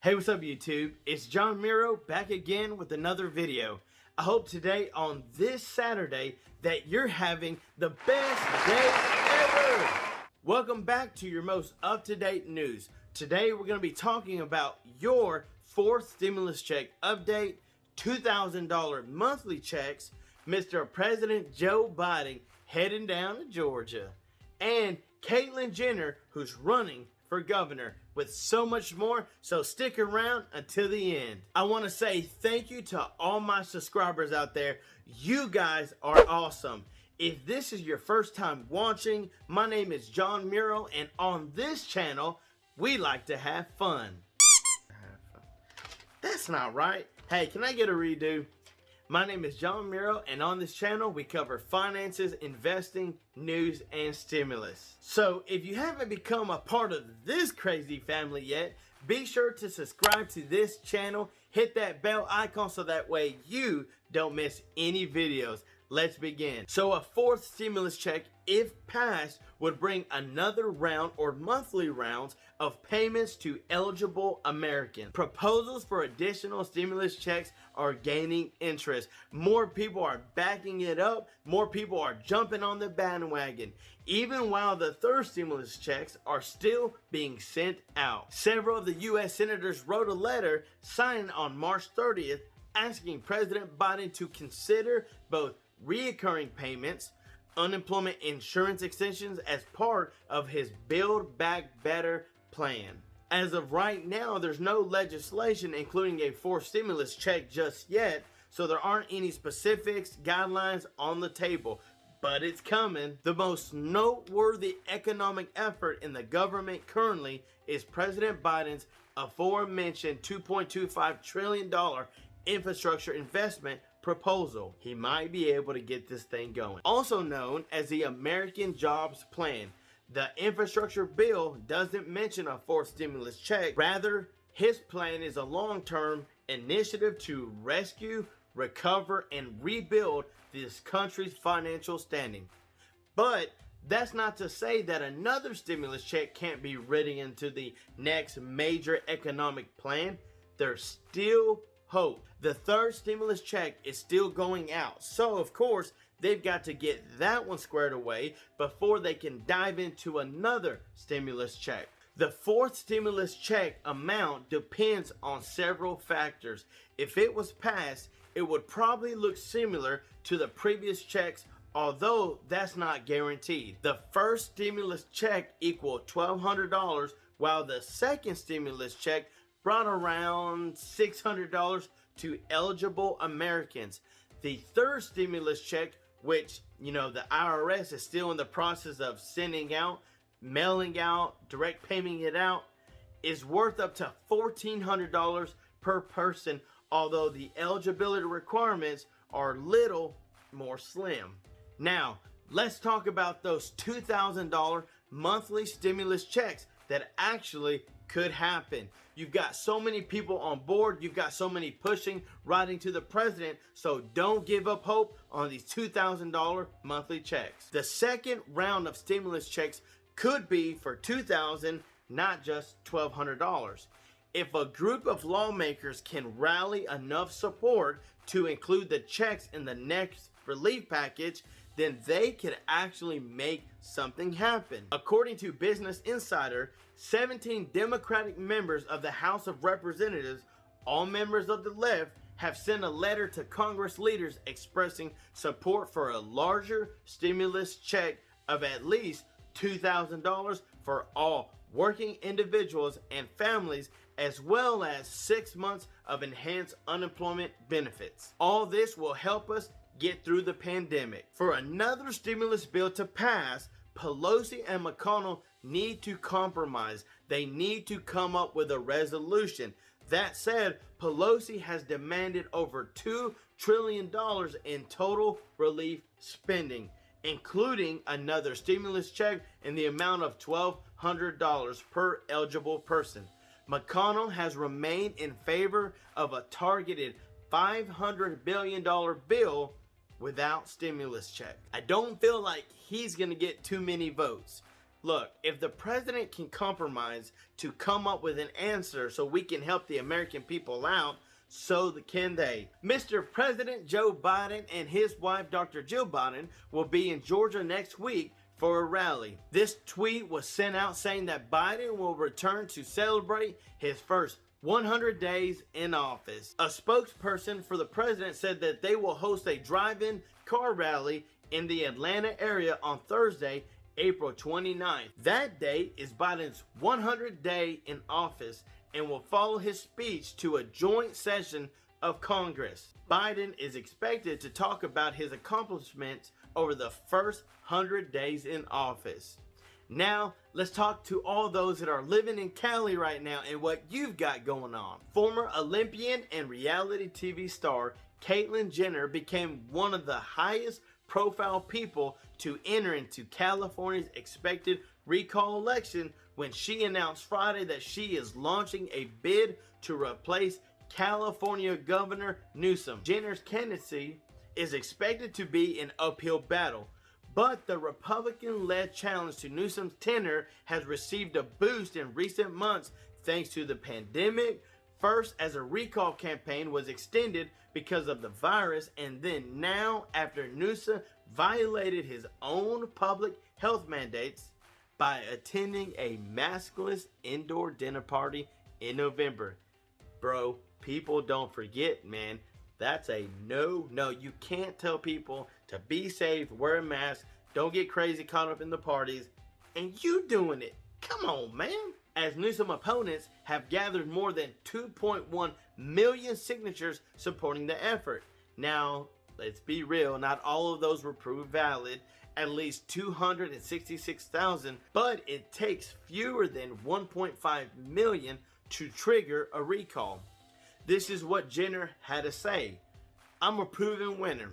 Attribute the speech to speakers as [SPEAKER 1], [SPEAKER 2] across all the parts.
[SPEAKER 1] Hey, what's up YouTube? It's John Miro back again with another video. I hope today on this Saturday that you're having the best day ever. Welcome back to your most up-to-date news. Today we're going to be talking about your fourth stimulus check update, $2,000 monthly checks, Mr. President Joe Biden heading down to Georgia, and Caitlyn Jenner who's running for governor, with so much more, so stick around until the end. I want to say thank you to all my subscribers out there. You guys are awesome. If this is your first time watching, my name is John Miro, and on this channel, we like to have fun. That's not right. Hey, can I get a redo? My name is John Miro, and on this channel we cover finances, investing, news, and stimulus. So if you haven't become a part of this crazy family yet, be sure to subscribe to this channel, hit that bell icon so that way you don't miss any videos. Let's begin. So a fourth stimulus check, if passed, would bring another round or monthly rounds of payments to eligible Americans. Proposals for additional stimulus checks are gaining interest. More people are backing it up. More people are jumping on the bandwagon. Even while the third stimulus checks are still being sent out. Several of the U.S. senators wrote a letter signed on March 30th asking President Biden to consider both reoccurring payments, unemployment insurance extensions as part of his Build Back Better plan. As of right now, there's no legislation including a fourth stimulus check just yet, so there aren't any specifics, guidelines on the table, but it's coming. The most noteworthy economic effort in the government currently is President Biden's aforementioned $2.25 trillion infrastructure investment proposal. He might be able to get this thing going. Also known as the American Jobs Plan, the infrastructure bill doesn't mention a fourth stimulus check. Rather, his plan is a long-term initiative to rescue, recover, and rebuild this country's financial standing. But that's not to say that another stimulus check can't be written into the next major economic plan. There's still hope. The third stimulus check is still going out, so of course they've got to get that one squared away before they can dive into another stimulus check. The fourth stimulus check amount depends on several factors. If it was passed, it would probably look similar to the previous checks, although that's not guaranteed. The first stimulus check equaled $1,200, while the second stimulus check brought around $600 to eligible Americans. The third stimulus check, which, the IRS is still in the process of sending out, mailing out, direct paying it out, is worth up to $1,400 per person, although the eligibility requirements are little more slim. Now, let's talk about those $2,000 monthly stimulus checks that actually could happen. You've got so many people on board, you've got so many pushing, writing to the president, so don't give up hope on these $2,000 monthly checks. The second round of stimulus checks could be for $2,000, not just $1,200. If a group of lawmakers can rally enough support to include the checks in the next relief package, then they could actually make something happen. According to Business Insider, 17 Democratic members of the House of Representatives, all members of the left, have sent a letter to Congress leaders expressing support for a larger stimulus check of at least $2,000 for all working individuals and families, as well as 6 months of enhanced unemployment benefits. All this will help us get through the pandemic. For another stimulus bill to pass, Pelosi and McConnell need to compromise. They need to come up with a resolution. That said, Pelosi has demanded over $2 trillion in total relief spending, including another stimulus check in the amount of $1,200 per eligible person. McConnell has remained in favor of a targeted $500 billion bill without stimulus check. I don't feel like he's gonna get too many votes. Look, if the president can compromise to come up with an answer so we can help the American people out, so can they. Mr. President Joe Biden and his wife Dr. Jill Biden will be in Georgia next week for a rally. This tweet was sent out saying that Biden will return to celebrate his first 100 days in office. A spokesperson for the president said that they will host a drive-in car rally in the Atlanta area on Thursday, April 29th. That day is Biden's 100th day in office and will follow his speech to a joint session of Congress. Biden is expected to talk about his accomplishments over the first 100 days in office. Now, let's talk to all those that are living in Cali right now and what you've got going on. Former Olympian and reality TV star Caitlyn Jenner became one of the highest profile people to enter into California's expected recall election when she announced Friday that she is launching a bid to replace California Governor Newsom. Jenner's candidacy is expected to be an uphill battle, but the Republican-led challenge to Newsom's tenure has received a boost in recent months thanks to the pandemic, first as a recall campaign was extended because of the virus, and then now after Newsom violated his own public health mandates by attending a maskless indoor dinner party in November. Bro, people don't forget, man. That's a no. You can't tell people to be safe, wear a mask, don't get crazy caught up in the parties, and you doing it. Come on, man. As Newsom opponents have gathered more than 2.1 million signatures supporting the effort. Now, let's be real, not all of those were proved valid, at least 266,000, but it takes fewer than 1.5 million to trigger a recall. This is what Jenner had to say. I'm a proven winner,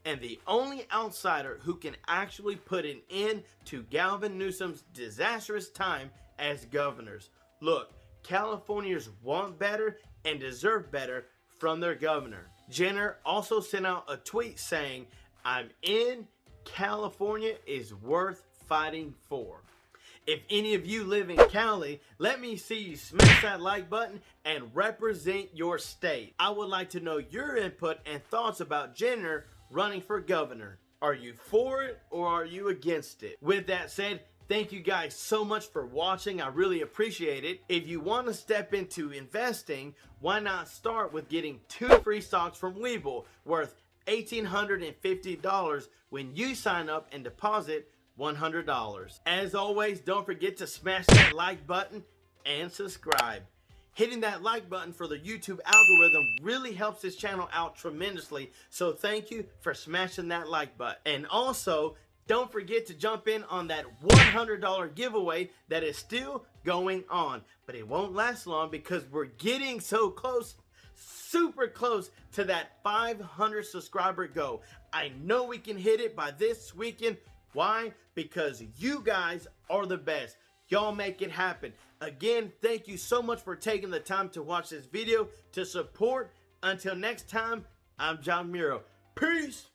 [SPEAKER 1] and the only outsider who can actually put an end to Gavin Newsom's disastrous time as governors. Look, Californians want better and deserve better from their governor. Jenner also sent out a tweet saying, I'm in, California is worth fighting for. If any of you live in Cali, let me see you smash that like button and represent your state. I would like to know your input and thoughts about Jenner running for governor. Are you for it or are you against it? With that said, thank you guys so much for watching. I really appreciate it. If you want to step into investing, why not start with getting 2 free stocks from WEBULL worth $1,850 when you sign up and deposit $100. As always, don't forget to smash that like button and subscribe. Hitting that like button for the YouTube algorithm really helps this channel out tremendously, so thank you for smashing that like button. And also, don't forget to jump in on that $100 giveaway that is still going on. But it won't last long because we're getting so close, super close to that 500 subscriber goal. I know we can hit it by this weekend. Why? Because you guys are the best. Y'all make it happen. Again, thank you so much for taking the time to watch this video to support. Until next time, I'm John Miro. Peace.